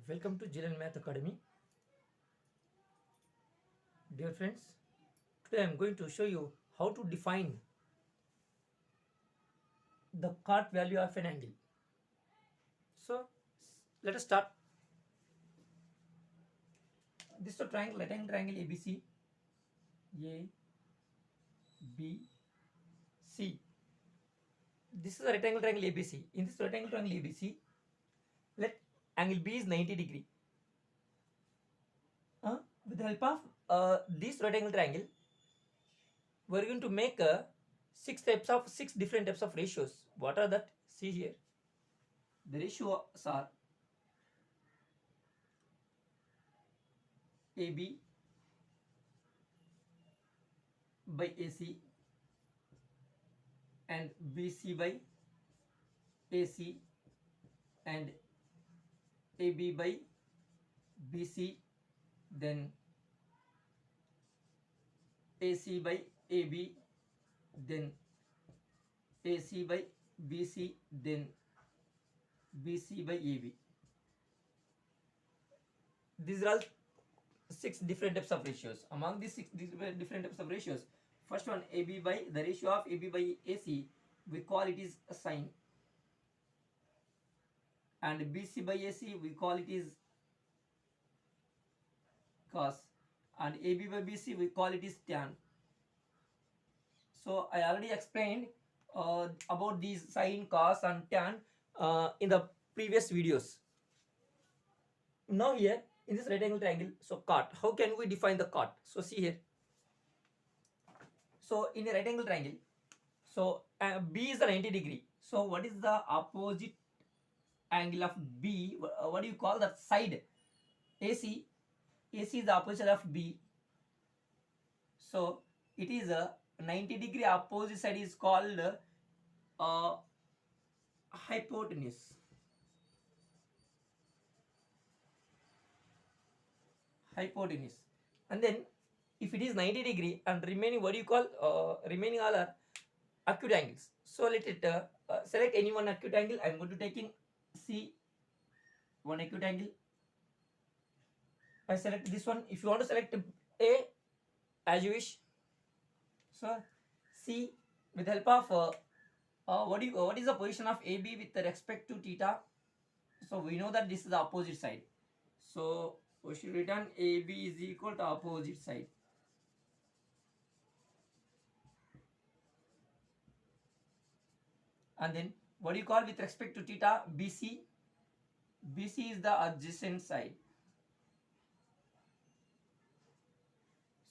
Welcome to Jill and Math Academy. Dear friends, today I am going to show you how to define the cot value of an angle. So let us start. This is a triangle, rectangle triangle ABC. A, B, C. This is a rectangle triangle ABC. In this rectangle triangle ABC, let angle B is 90 degree. With the help of this rectangle triangle, we are going to make six different types of ratios. What are that? See here. The ratios are AB by AC and BC by AC and AB by BC, then AC by AB, then AC by BC, then BC by AB. These are all six different types of ratios. Among these six different types of ratios, first one, AB by the ratio of AB by AC, we call it is a sine, and BC by AC we call it is cos, and AB by BC we call it is tan. So I already explained about these sine, cos and tan in the previous videos. Now here in this rectangle triangle, so cot, how can we define the cot? So see here. So in a rectangle triangle, so B is the 90 degree. So what is the opposite angle of B? What do you call that side? AC. AC is the opposite of B. So it is a 90 degree opposite side is called hypotenuse. Hypotenuse. And then if it is 90 degree and remaining, what do you call remaining all are acute angles. So let it select any one acute angle. I am going to taking C, one acute angle. I select this one. If you want to select A, as you wish. So C, with help of what is the position of AB with respect to theta? So we know that this is the opposite side. So we should written AB is equal to opposite side. And then what do you call with respect to theta? BC. BC is the adjacent side.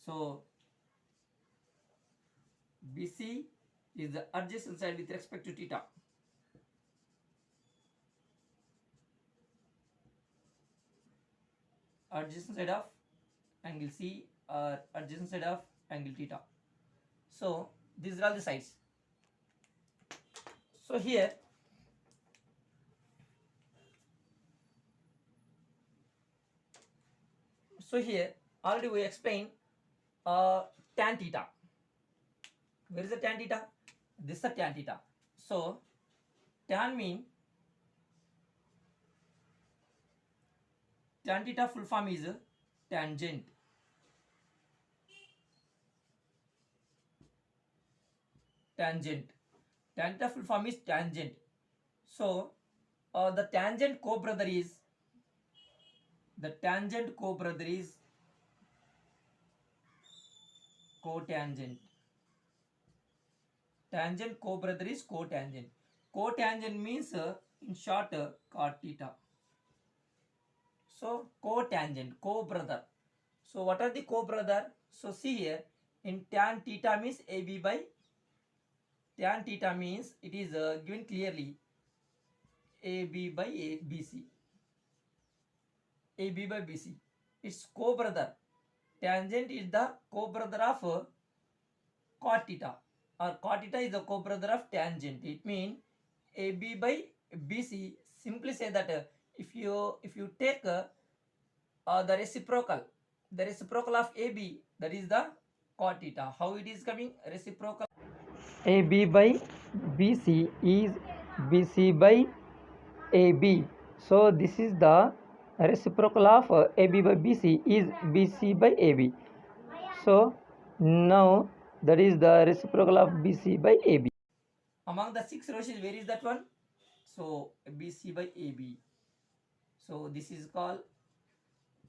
So BC is the adjacent side with respect to theta. Adjacent side of angle C or adjacent side of angle theta. So these are all the sides. So here already we explained tan theta. Where is the tan theta? This is the tan theta. So tan mean tan theta full form is tangent. Tangent. Tan theta full form is tangent. So the tangent co-brother is cotangent. Tangent co-brother is cotangent. Cotangent means in short cot theta. So cotangent, co-brother. So what are the co-brother? So see here, in tan theta means AB by tan theta means it is given clearly AB by BC. AB by BC. Its co-brother. Tangent is the co-brother of cot theta, or cot theta is the co-brother of tangent. It means AB by BC. Simply say that if you take the reciprocal of AB, that is the cot theta. How it is coming? Reciprocal AB by BC is BC by AB. So this is the reciprocal of AB by BC is BC by AB. So now that is the reciprocal of BC by AB. Among the 6 ratios, where is that one? So BC by AB. So this is called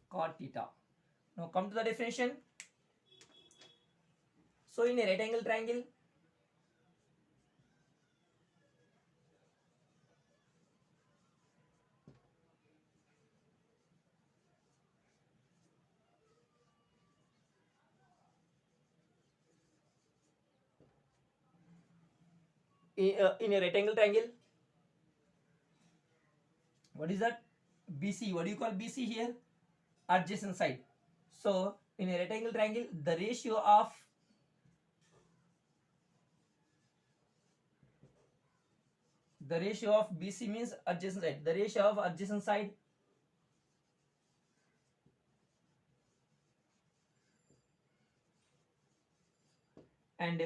cot theta. Now come to the definition. So in a right angle triangle, in a right angle triangle, what is that? BC. What do you call BC here? Adjacent side. So in a right angle triangle, the ratio of BC means adjacent side. The ratio of adjacent side and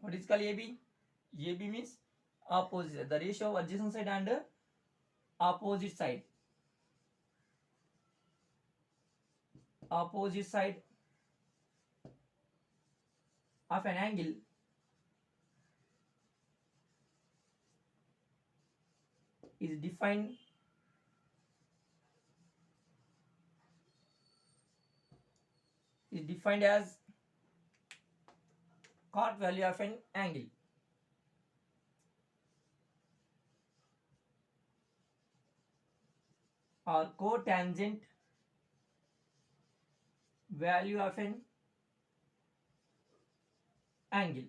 what is called AB? AB means opposite. The ratio of adjacent side and opposite side. Opposite side of an angle is defined as cot value of an angle. Or cotangent value of an angle.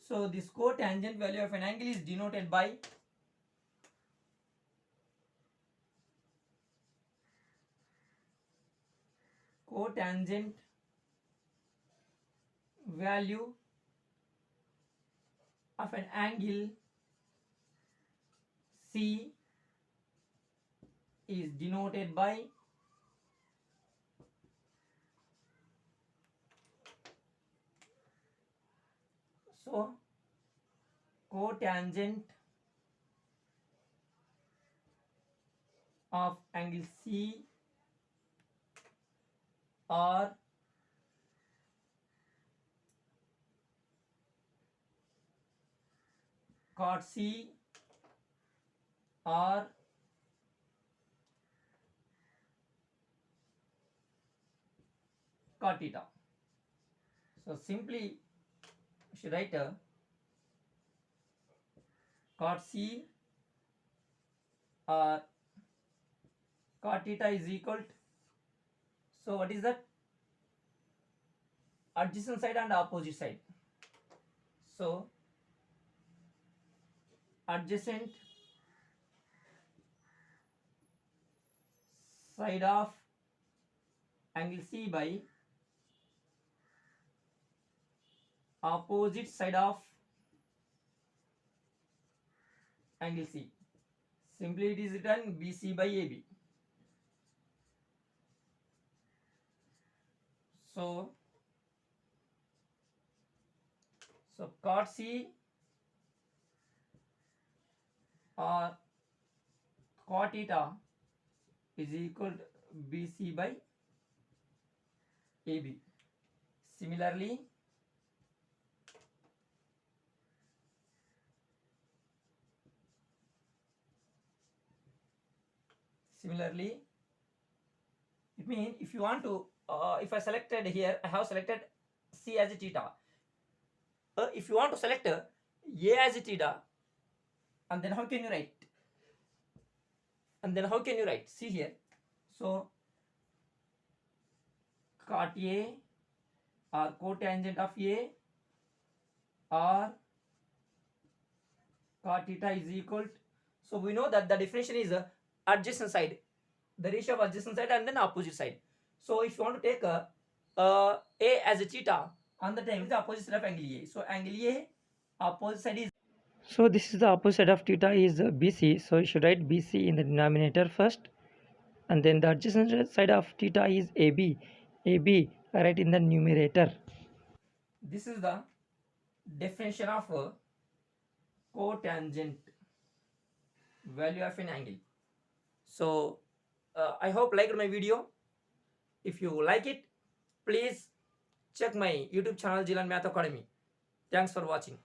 So this cotangent value of an angle is denoted by cotangent value of an angle C is denoted by cotangent of angle C or cot C or cot theta. So simply you should write cot C or cot theta is equal to, so what is that? Adjacent side and opposite side. So adjacent side of angle C by opposite side of angle C. Simply it is written BC by AB. So cot C or cot theta is equal to BC by AB. Similarly, it means if you want to, if I selected here, I have selected C as a theta. If you want to select A as a theta, and then how can you write? See here. So cot A or cotangent of A or cot theta is equal to, so we know that the definition is adjacent side, the ratio of adjacent side and then opposite side. So if you want to take A as a theta, on the time the opposite side of angle A. So angle A opposite side is, so this is the opposite side of theta is BC. So you should write BC in the denominator first, and then the adjacent side of theta is AB. AB write in the numerator. This is the definition of cotangent value of an angle. So I hope liked my video. If you like it, please check my YouTube channel Jilan Math Academy. Thanks for watching.